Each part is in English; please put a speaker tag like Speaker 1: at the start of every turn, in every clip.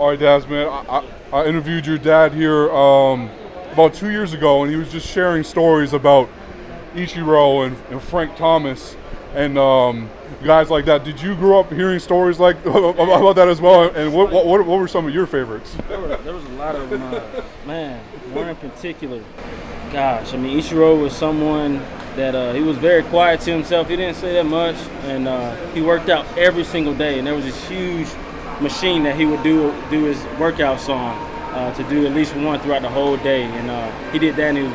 Speaker 1: All right, Daz, man. I interviewed your dad here about 2 years ago, and he was just sharing stories about Ichiro and Frank Thomas and guys like that. Did you grow up hearing stories like about that as well? And what were some of your favorites?
Speaker 2: There was a lot of them. Man, one in particular. Gosh, I mean, Ichiro was someone that he was very quiet to himself. He didn't say that much, and he worked out every single day. And there was this huge machine that he would do his workout song to do at least one throughout the whole day. And he did that, and he was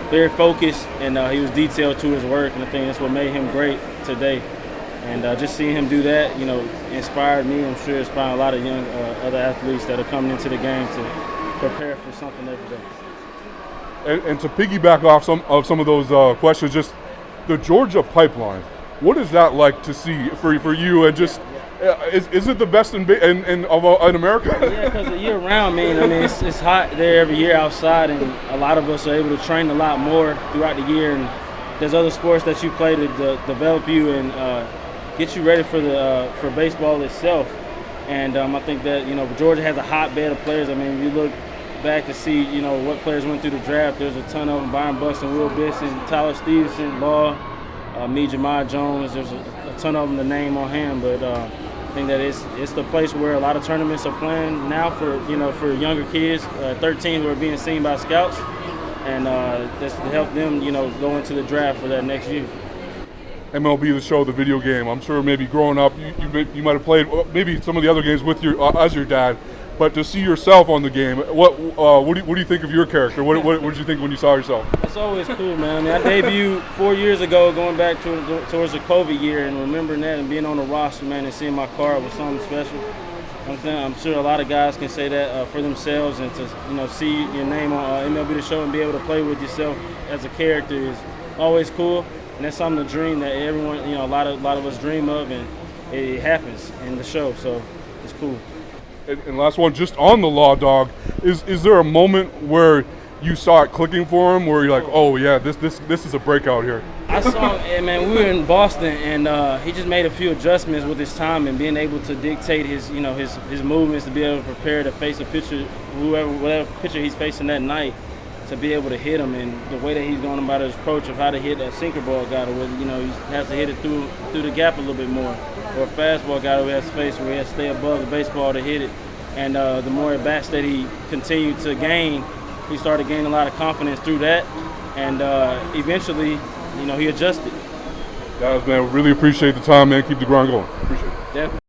Speaker 2: very focused, and he was detailed to his work. And I think that's what made him great today. And just seeing him do that, inspired me. I'm sure inspired a lot of young other athletes that are coming into the game to prepare for something every day.
Speaker 1: And to piggyback off some of those questions, just the Georgia pipeline. What is that like to see for you? And just is it the best in America?
Speaker 2: Yeah, because year round, it's hot there every year outside, and a lot of us are able to train a lot more throughout the year. And there's other sports that you play to develop you and get you ready for baseball itself. And I think that Georgia has a hotbed of players. I mean, if you look back to see what players went through the draft, there's a ton of them: Byron Buxton, Will Bisson, Tyler Stevenson, Law, me, Jamar Jones. There's a ton of them to name on hand, but I think that it's the place where a lot of tournaments are playing now for younger kids, 13 who are being seen by scouts, and that's to help them go into the draft for that next year.
Speaker 1: MLB, the show, the video game. I'm sure maybe growing up you might have played maybe some of the other games with as your dad. But to see yourself on the game, what do you think of your character? What did you think when you saw yourself?
Speaker 2: It's always cool, man. I debuted 4 years ago, going back towards the COVID year, and remembering that and being on the roster, man, and seeing my card was something special. I'm sure a lot of guys can say that for themselves, and to see your name on MLB The Show and be able to play with yourself as a character is always cool, and that's something to dream that everyone, a lot of us dream of, and it happens in the show, so it's cool.
Speaker 1: And last one, just on the Law Dog, is there a moment where you saw it clicking for him, where you're like, oh yeah, this is a breakout here?
Speaker 2: I saw him, man. We were in Boston, and he just made a few adjustments with his time and being able to dictate his movements to be able to prepare to face a pitcher, whatever pitcher he's facing that night, to be able to hit him. And the way that he's going about his approach of how to hit a sinker ball guy, where he has to hit it through the gap a little bit more, or a fastball guy who has space where he has to stay above the baseball to hit it. And the more at bats that he continued to gain, he started gaining a lot of confidence through that, and eventually, he adjusted.
Speaker 1: Guys, man, really appreciate the time, man. Keep the grind going. Appreciate it.
Speaker 2: Definitely.